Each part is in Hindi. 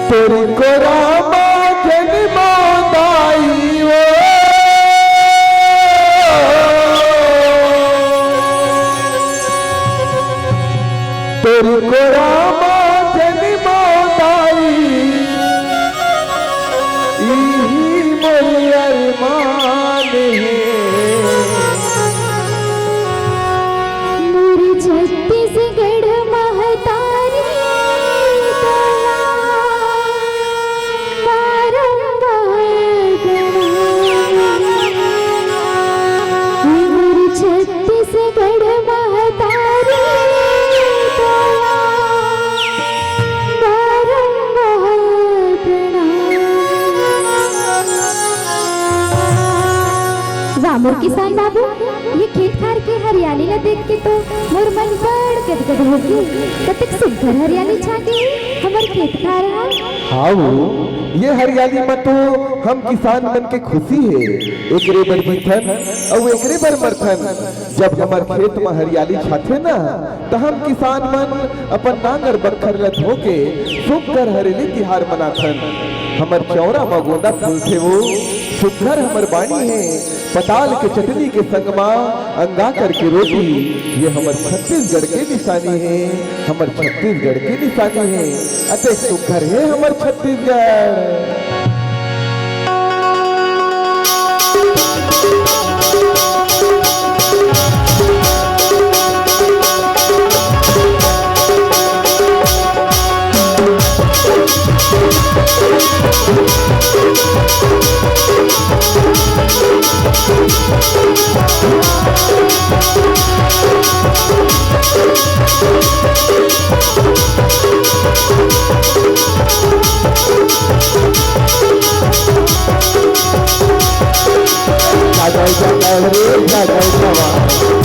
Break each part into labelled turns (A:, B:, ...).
A: तेरी को रामा जन्मोदाई वो तेरी को रामा जन्मोदाई यही मोरी अरमान है।
B: मोरी छत्तीसगढ़ महतारी मोरी छत्तीसगढ़ महतारी मोर किसान बाबू, ये खेत खार के हरियाली ला देख के तो मोर मन बड़ गदगद हो गई। कतक सुंदर हरियाली छाके हमर खेत खार है।
A: हाँ ये हरियाली में तो हम किसान मन के खुशी है। एकरे बर जीथन और एकरे बर मरथन। जब हमार खेत में हरियाली छाथे ना तो हम किसान मन अपन नांगर बखर ला धो के सुखकर हरेली तिहार मनाथन। हमर चौरा में गोंदा फूल थे वो सुघर हमर बाणी है। पताल के चटनी के संग माँ अंगा करके रोटी, ये हमर छत्तीसगढ़ के निशानी है। हमर छत्तीसगढ़ के निशानी है। अतः सुघर है हमर छत्तीसगढ़।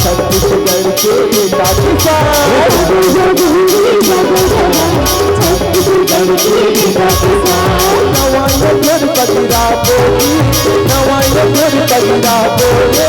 A: छत्तीसगढ़ के बेटा किसान, छत्तीसगढ़ के बेटा किसान। नवाई घर पगिरा बोली, नवाई घर पगिरा बोले,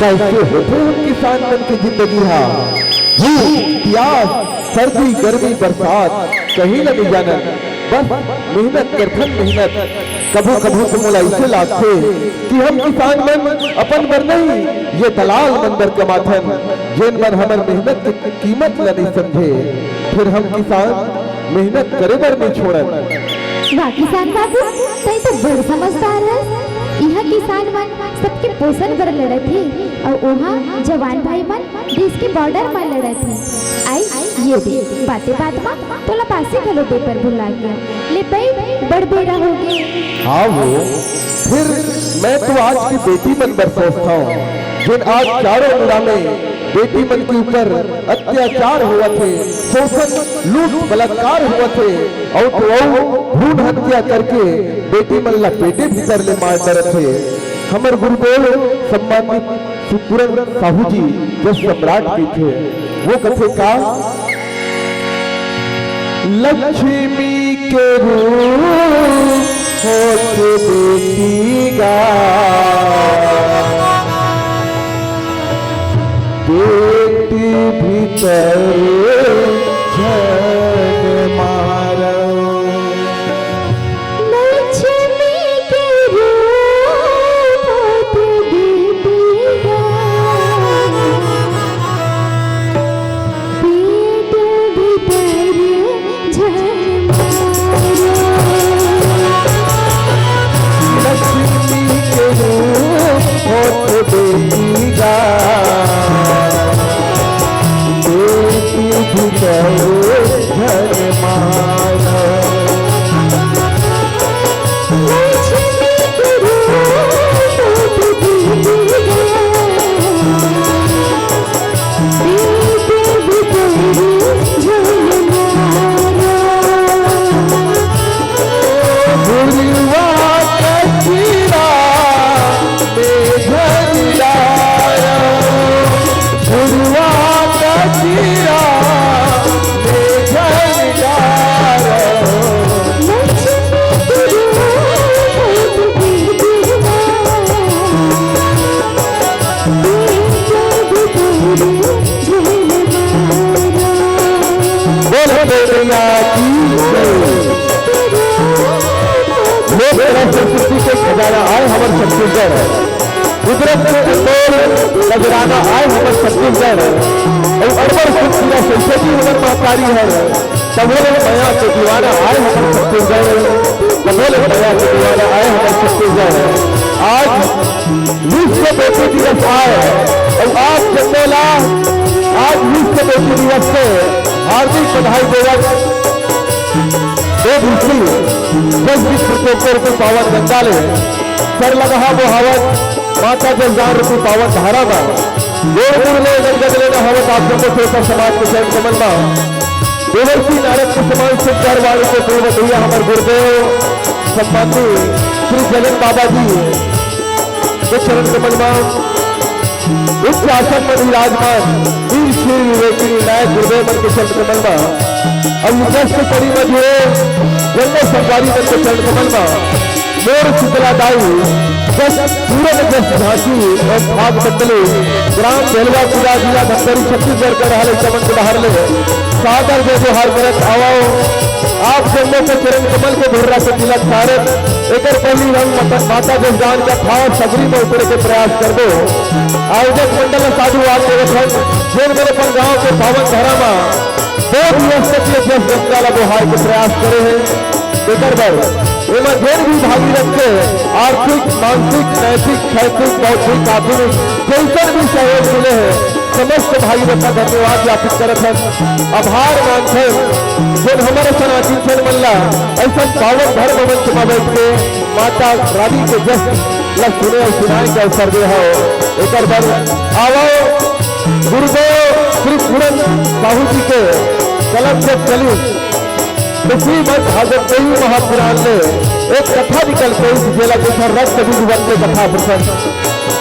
A: कैसे होते हम किसान मन की जिंदगी हा जी। प्यास सर्दी गर्मी बरसात कहीं न भी जानन, बस मेहनत करथन मेहनत। कभू कभू तो मोला इसे लागते कि हम किसान मन अपन बर नहीं, ये दलाल मन बर कमाथन, जेन बर हमर मेहनत की कीमत ला नहीं समझे। फिर हम किसान मेहनत करे बर नहीं छोड़न।
B: वाह किसान बाबू, तई तो बड़ समझदार है। यहाँ किसान मन सबके पोषण बर लड़त है और वहाँ जवान भाई मन देश के बॉर्डर में लड़त है। आई ये दे बातें बात में तोला पासे खलो पेपर भुला गया ले भाई बड़ बेरा हो गए।
A: हाँ वो फिर मैं तो आज की बेटी मन बर सोचता हूँ जिन आज चारों मुड़ा में बेटी मन के ऊपर अत्याचार हुआ थे, शोषण लूट बलात्कार हुआ थे, और तो भ्रूण हत्या करके बेटी मन ला पेटे भीतर ले मार डर थे। हमर गुरुदेव सम्मानित सुपुरन साहू जी जो सम्राट भी थे, वो कथे का लक्ष्मी के रूप होते बेटी गा, बेटी भीतर झन मारो।
B: लक्ष्मी के रूप होते बेटी गा, पेट भीतर झन मारो।
A: लक्ष्मी के रूप होते बेटी गा, बेटी भीतर झन मारो।
B: लक्ष्मी के रूप होते बेटी गा, पेट भीतर झन मारो।
A: गुरुवा कचीरा में झंडारा, गुरुवा कचीरा में झंडारा।
B: लक्ष्मी के रूप होते बेटी गा, पेट भीतर झन मारो।
A: बोलो बेटिया की जय। लोक संस्कृति के खजाना आए हमर छत्तीसगढ़, कुदरत के अनमोल नजराना आए हमर छत्तीसगढ़, और अरबर खुशियाँ संस्कृति हमर महतारी है। तबोले माया के दीवाना आए हमर छत्तीसगढ़, तबोले माया के दीवाना आए हमर छत्तीसगढ़। आज विश्व बेटी दिवस आए, और आज जन्मेला आज विश्व बेटी दिवस से हार्दिक बधाई देवत एक ऋषि जस विश्व के पावन गंगा ले सर लगा मोहावत माता जलदार रूपी पावन धारा में गोड़ ले गंगत लेना हवत आप सबको छोटा समाज के चरण कमल में देवर्षि नारद के समान सिद्ध वाले को पूर्व दिया हमारे गुरुदेव सम्मानित श्री जगन बाबा जी के चरण कमल में उच्च आसन में विराजमान वीर श्री विवेकी नायक गुरुदेव मन के चरण कमल में अब जस्ट कड़ी मध्य जन्म संवारी मन के चरण कमल में मोर शीतला दाई जस सूरज जस झांसी और भाग मंडली ग्राम बेलवा पूरा जिला धमतरी छत्तीसगढ़ का रहले चमन के बाहर ले सादर जो जोहार करत आओ आप जन्मों के चरण कमल के धुर्रा से तिलक भारत एक पहली हम माता जसदान का भाव सगरी में उतरे के प्रयास कर दो। आयोजक मंडल साधु आप जेल मेरे पर गाँव के पावन धरा में 2 दिवस तक ये जस गंगा गुहार के प्रयास करे हैं। बेकर भाई एवं जेल भी भागी रखते आर्थिक मानसिक नैतिक शैक्षिक बौद्धिक आधुनिक जैसे भी सहयोग मिले हैं समस्त भाई का धन्यवाद ज्ञापित करत है। आभार मानते जो हमारे सनातन सन मल्ला ऐसा पावन धर्म मंच में बैठ के माता रानी के जस लग सुने और सुनाए के अवसर दे हो। एक बार आओ गुरुदेव श्री पूरन साहू जी के कलम से चली इसी मत हाजर कई महापुराण ने एक कथा निकल के जिला के रक्त बीज वक्त के कथा प्रसंग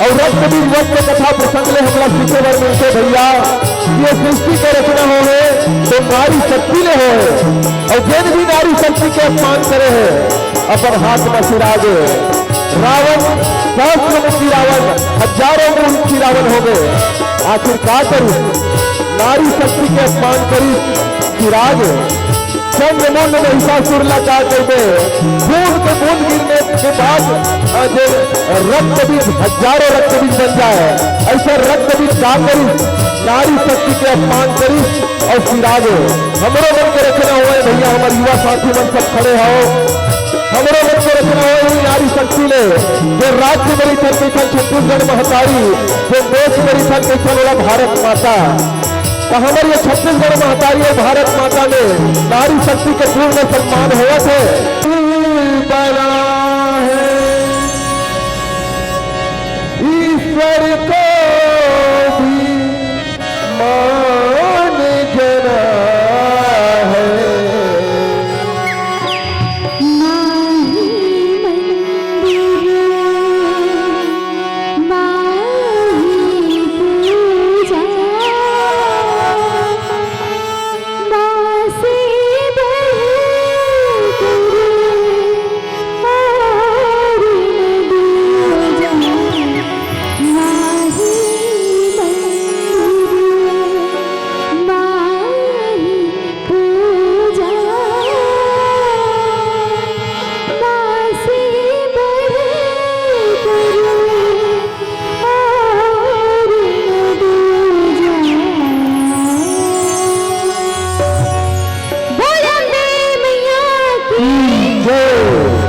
A: और रक्त बीज वक्त के कथा प्रसंग ले हमला सीखे वर मिलते भैया ये सृष्टि के रचना हो है तो नारी शक्ति ने हो और जिन भी नारी शक्ति के अपमान करे है अपन हाथ में सिरागे रावण सहस्त्र रावण हजारों मुखी रावण हो गए। आखिर क्या करूं नारी शक्ति के अपमान करी सिराग चंद्रमुंड में हिसासुर लगा करते बूंद के बूंद गिरने के बाद जो रक्त बीज हजारों रक्त बीज बन जाए ऐसा रक्त बीज क्या करी नारी शक्ति के अपमान करी और सिरागे हमरो मन के रचना हुए भैया हमारे युवा साथी मन सब खड़े हो हमरो मन के रचना हुई नारी शक्ति ले जो राज्य मेरी थन के छत्तीसगढ़ महतारी जो देश मेरी थन के वाला भारत माता तो हमारे ये छत्तीसगढ़ महतारी और भारत माता में नारी शक्ति के पूर्ण सम्मान हुआ थे। बना है ईश्वर को जय।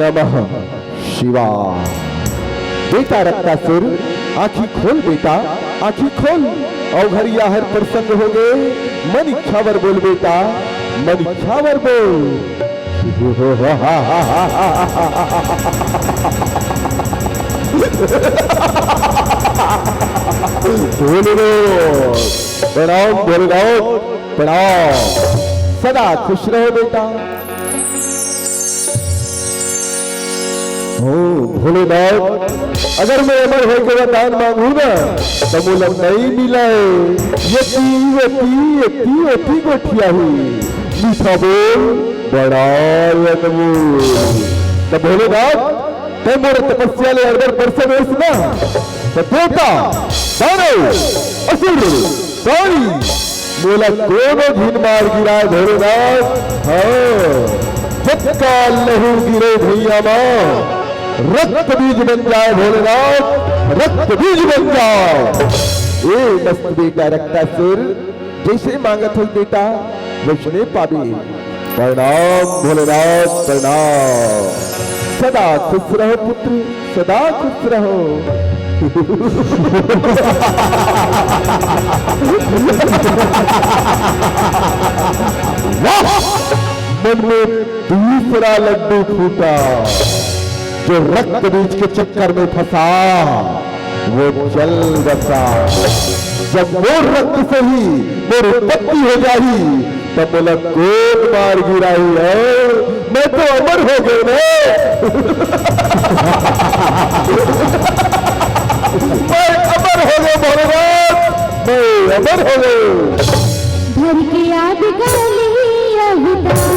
A: नमः शिवाय। बेटा रक्तासुर, आँखी खोल बेटा, आँखी खोल। अवघरिया हर प्रसन्न हो गए। मन इच्छावर बोल बेटा, मन इच्छावर बोल। प्रणाम बोलो, प्रणाम। सदा खुश रहो बेटा। हो भोलेनाथ, अगर मैं अमर होकर वरदान मांगू ना तो मुझे नहीं मिला है। यती गोठिया हुई मीठा बोल, बड़ा अनमोल। तो भोलेनाथ, तय मोर तपस्या ले अगर परसम है ना तो देवता, दानव, असुर, प्राणी मोला कोनो झीन मार गिरा भोलेनाथ। हाँ, जब काल लहू गिरे भैया मां, रक्त बीज बन जाए भोलेनाथ, रक्त बीज बन जाए। ए मस्त बेटा रक्तासुर, जैसे मांगत हो बेटा वैष्णे पावे। प्रणाम भोलेनाथ, प्रणाम। सदा खुश रहो पुत्र, सदा खुश रहो। मन में दूसरा लड्डू फूटा। जो रक्त बीज के चक्कर में फंसा वो जल बसा। जब वो रक्त से ही मेरी उत्पत्ति हो जाई तब बोला गोद मार गिराई है। मैं तो अमर हो गए ना। मैं अमर हो गए भगवान, मैं अमर हो गए।
B: धर के आग गाली अवतार,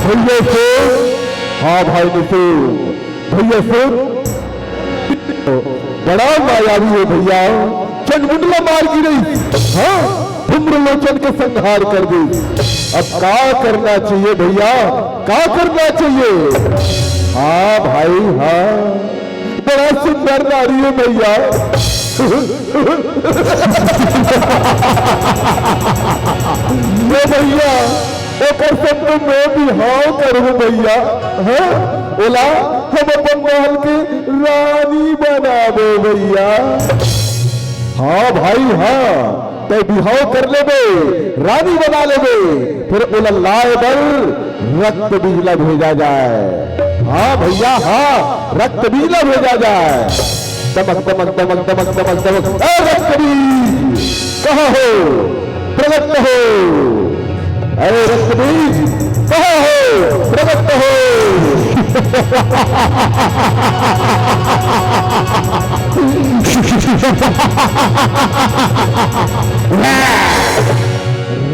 A: भैया सुन, हाँ भाई निशु, भैया सुन, बड़ा मायावी है भैया, चंडमुंडला मार गिरी, हाँ धूम्रलोचन के संहार कर दी। अब क्या करना चाहिए भैया, क्या करना चाहिए? हाँ भाई हाँ, बड़ा सुंदर नारी है भैया। ये भैया एक सब तो मैं भी हाँ करूँ भैया, है बोला हम अपन महल के रानी बना दो भैया। हाँ भाई हाँ, तो बिहाव कर ले बे, रानी बना ले बे, फिर बोला लाए बल रक्त बीजला भेजा जाए। हाँ भैया हाँ, रक्त बीजला भेजा जाए। दमक दमक दमक दमक दमक दमक, रक्त बीज कहाँ हो, प्रकट हो, अरे रक्त बीज कहाँ हो, प्रकट हो।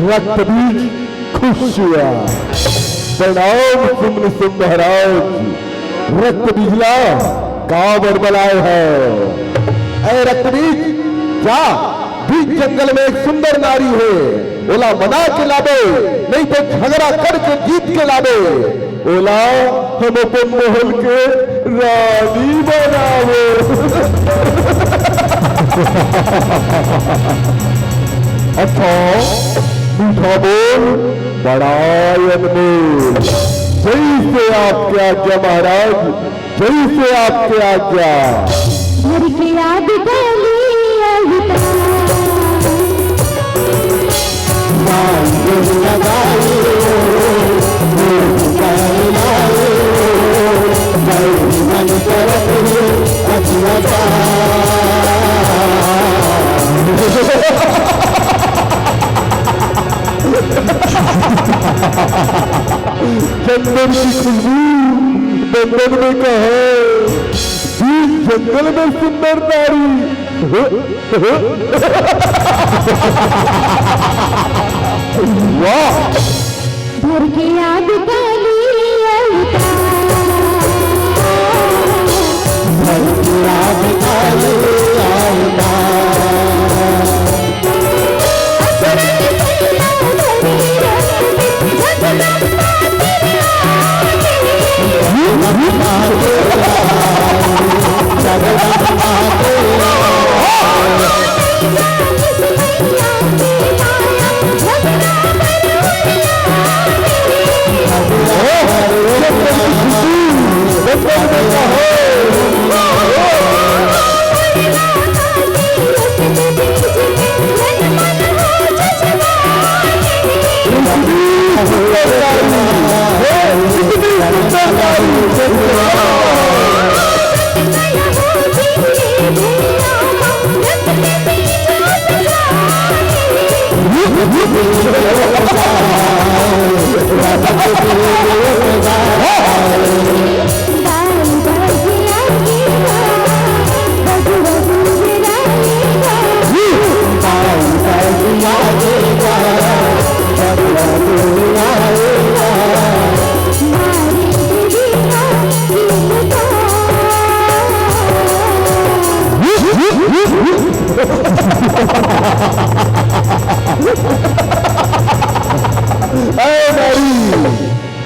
A: रक्त बीज खुश हुआ, प्रणाम सुमन सिंह महाराज, रक्त बीजला कांवर बनाए है। अरे रक्त बीज जा, बीच जंगल में एक सुंदर नारी है, बोला मना के लावे, नहीं तो झगड़ा करके जीत के लावे। बोला हम अपन महल के रानी बनावे। अच्छा मीठा बोल, बड़ा अनमोल, जैसे आपके आज्ञा महाराज, जैसे आपके आज्ञा।
B: घर की याद
A: चंदन की खुशबू बंदन में कहे, बीच जंगल में सुंदर नारी। वाह,
B: घर की याद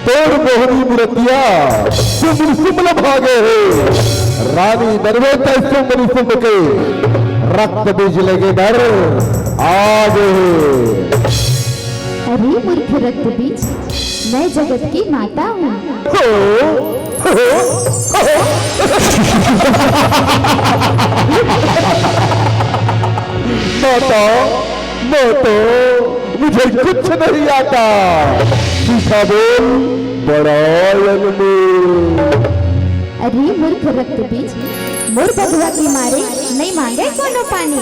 B: तोड़ मोहनी मुरतिया सुमन सुमन भागे है, रानी नरवेता सुमन सुम के रक्त बीज लगे डर आगे। अरे मूर्ख रक्त बीज, मैं जगत की माता हूँ।
A: माता माता मुझे कुछ नहीं आता। मीठा बोल बड़ा अनमोल।
B: अरे मूर्ख रक्त बीज, मोर बधुआ की मारे नहीं मांगे कोनो पानी।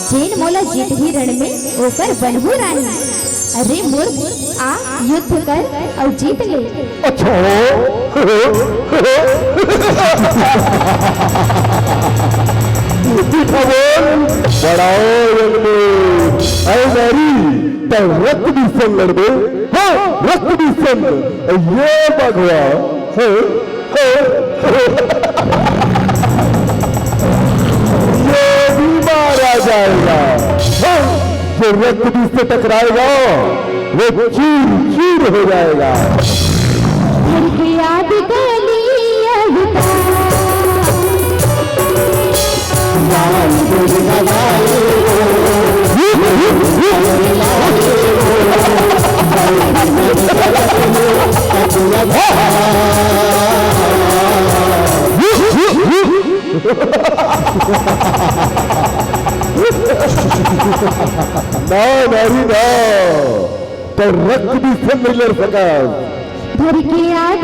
B: जेन मोला जीत ही रण में ओकर बनहु रानी। अरे मूर्ख आ युद्ध कर और जीत ले।
A: अच्छा मीठा बोल बड़ा अनमोल। ऐ नारी तो रक्त भी संग लड़ दे। हाँ रक्त भी संग ये बघवा ये भी मारा जाएगा। हाँ जो रक्त भी से टकराएगा वो चूर चूर हो जाएगा।
B: याद
A: ना नारी ना तो रक्त भी से नहीं लड़ सका।
B: भर के याद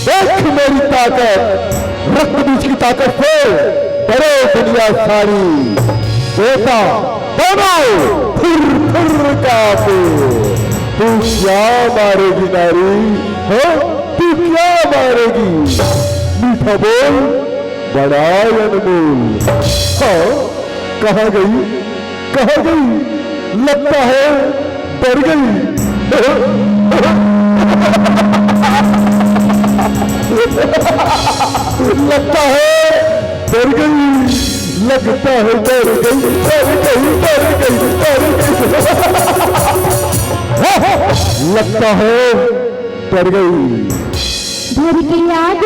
A: देख मेरी ताकत, रक्त बीज की ताकत से डरे दुनिया सारी। बेटा दोनों फिर कापे। तू क्या मारेगी नारी? हो तू क्या मारेगी? मीठा बोल बड़ा अनमोल। हाँ कहाँ गई कहाँ गई? लगता है डर गई। लगता है डर गई। लगता है डर गई डर गई डर गई डर गई। लगता है डर गई।
B: भर के याद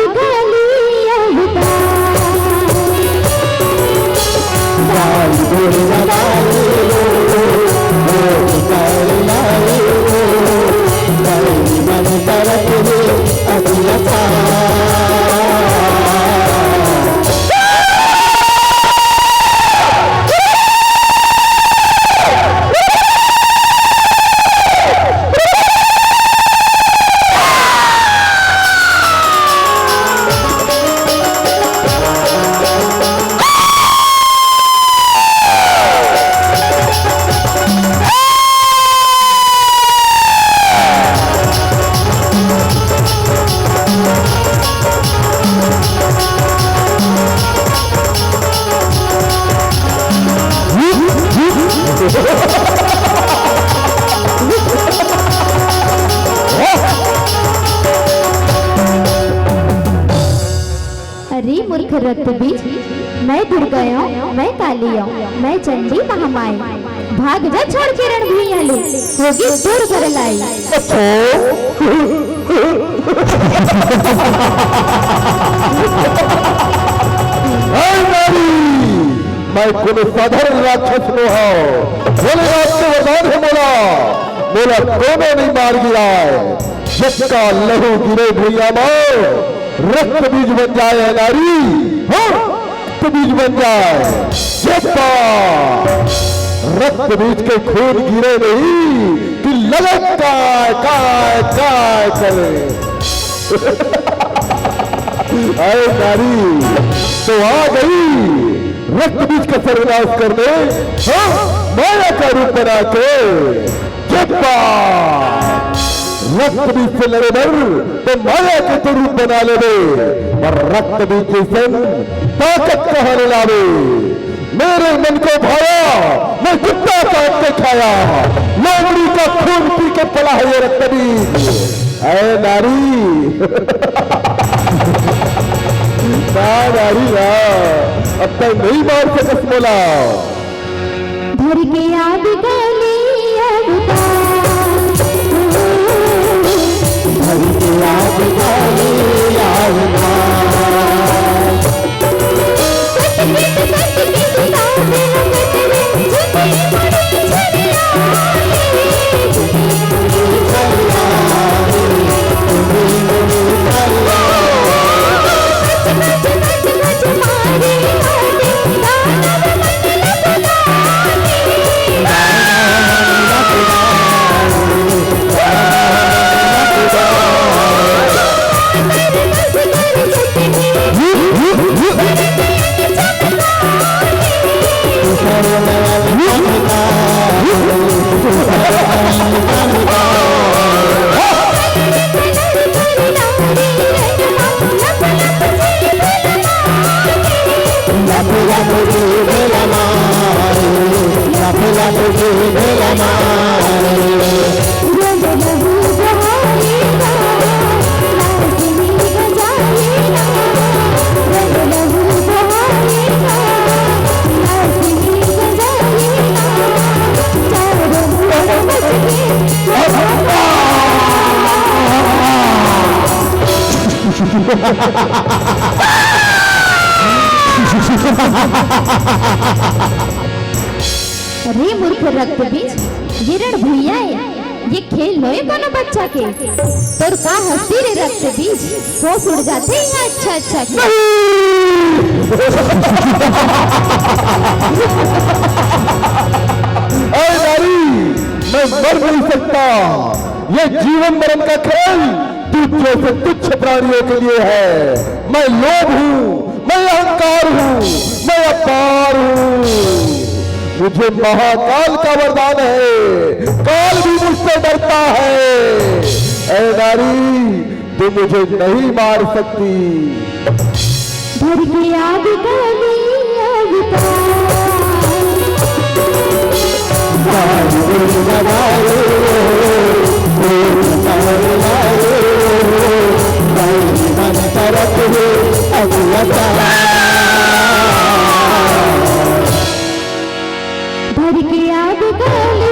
B: अरे मूर्ख रक्त बीज, मैं दुर्गा हूँ, मैं काली हूँ, मैं चंडी महामाई। भाग जा छोड़ के रण भूइया ले, होगी दूर कर लाई।
A: अच्छा मैं कोनो साधारण राक्षस नो हो। भोलेनाथ के वरदान है मोला, मोला कोनो नहीं मार गिरा है। जिसका लहू गिरे भैया माओ, रक्त बीज बन जाए नारी, हाँ रक्त बीज बन जाए। जिसका रक्त बीज के खून गिरे नहीं कि लगत काय काय काय करे। अरे नारी तो आ गई रक्त बीज का सर्वनाश करने, हाँ माया का रूप बना के। जब्बा रक्त बीज से लड़े बर तो माया के तो रूप बना ले और रक्त बीज के संग ताकत कहां लावे। मेरे मन को भाया, मैं कुत्ता काट के खाया, लोमड़ी का खून पी के पड़ा है ये रक्त बीज। अरे नारी नारी ना अब तक नहीं मार सकस मोला।
B: धर के आग गली अरे मूर्ख रक्त बीज, ये रण भूया है, ये खेल लो कोनो बच्चा के। तोर का हंसी रे रक्त बीज, होश उड़ जाते हैं अच्छा अच्छा के।
A: अरे नारी मैं मर नहीं सकता, ये जीवन मरण का खेल तुझ जैसे तुच्छ प्राणियों के लिए है। मैं लोभ हूँ, मैं अहंकार हूँ, मैं अपार हूँ। मुझे महाकाल का वरदान है, काल भी मुझसे डरता है। ऐ नारी तू मुझे नहीं मार सकती।
B: धर के आग गली धर के आग गली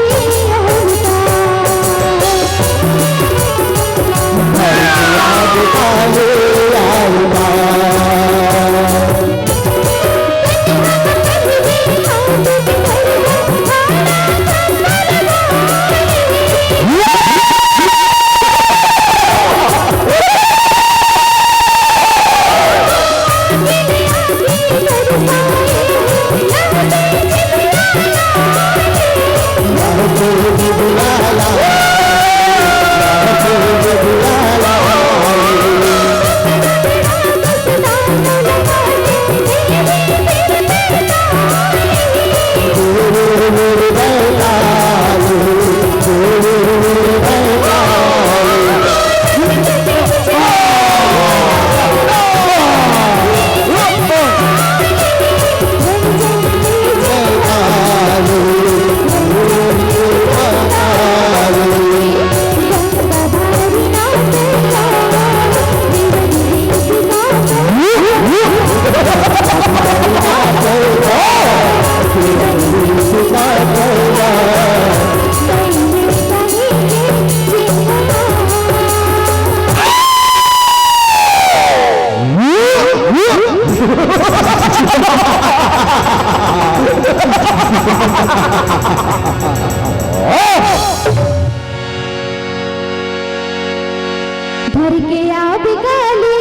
B: धर के आप काली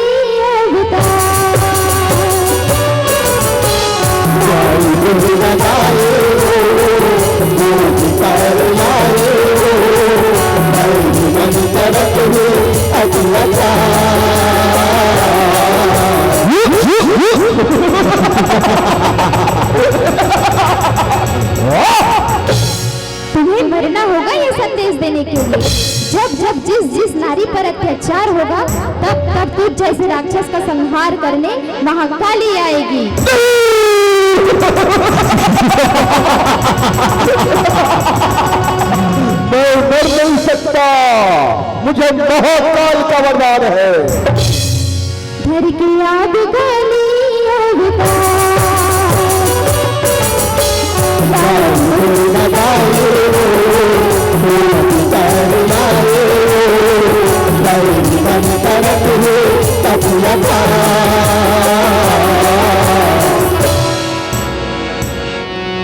B: तुम्हें मरना होगा ये संदेश देने के लिए। जब जब जिस नारी पर अत्याचार होगा तब तब तुझ जैसे राक्षस का संहार करने महाकाली आएगी।
A: मैं मर नहीं सकता, मुझे महाकाल का वरदान है।
B: धर की आग काली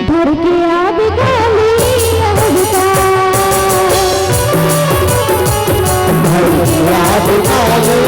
B: धर के आग काली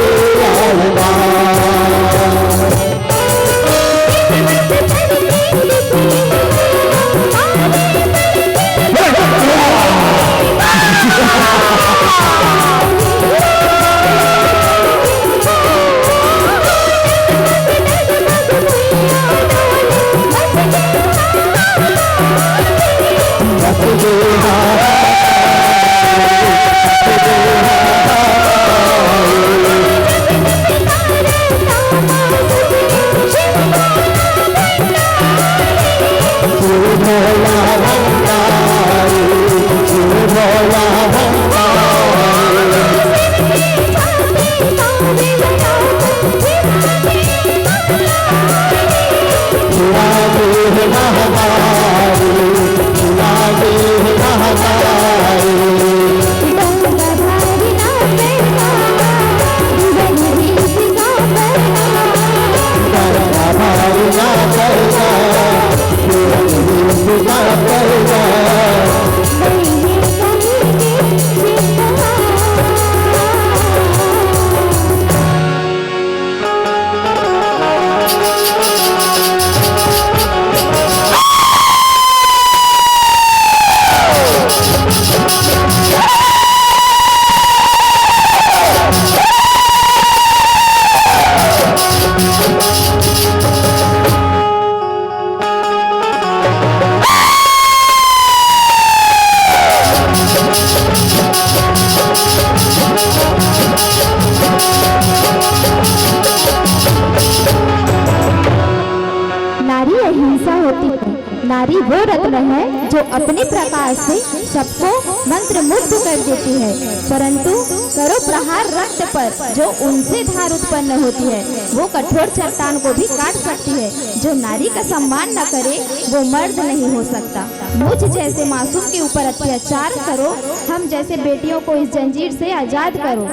B: नारी वो रत्न है जो अपने प्रकाश से सबको मंत्र मुग्ध कर देती है, परंतु करो प्रहार रक्त पर जो उनसे धार उत्पन्न होती है वो कठोर चट्टान को भी काट सकती है। जो नारी का सम्मान न करे वो मर्द नहीं हो सकता। मुझ जैसे मासूम के ऊपर अत्याचार करो, हम जैसे बेटियों को इस जंजीर से आजाद करो।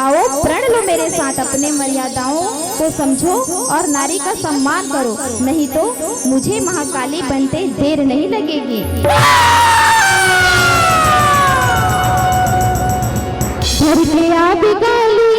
B: आओ प्रण लो मेरे साथ, अपने मर्यादाओं को समझो और नारी का सम्मान करो, नहीं तो मुझे महाकाली बनते देर नहीं लगेगी। धर के आप काली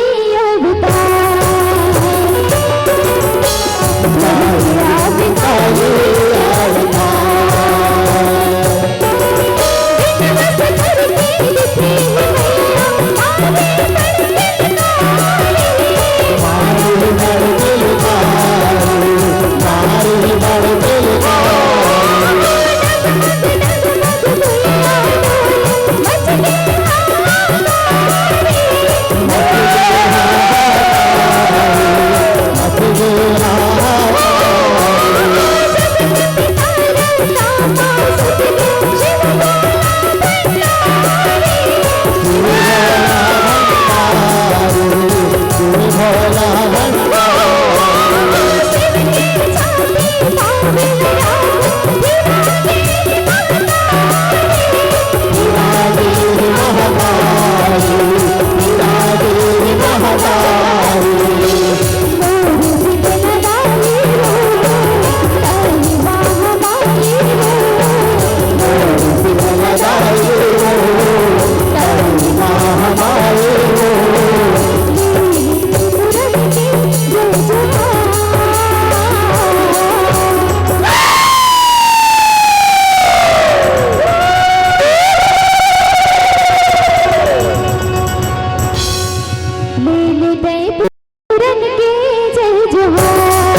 B: जय पूरन के जय जोहार।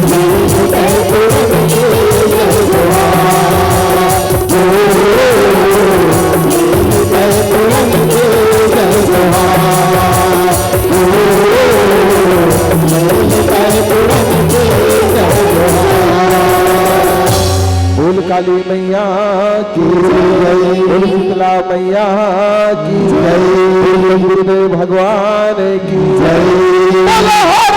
B: जय पूरन के जय जोहार। जय पूरन के जय जोहार। जय पूरन के जय जोहार।
A: बोल काली मैया की जय, बोल शीतला मैया की जय, बोल गुरुदेव भगवान की जय।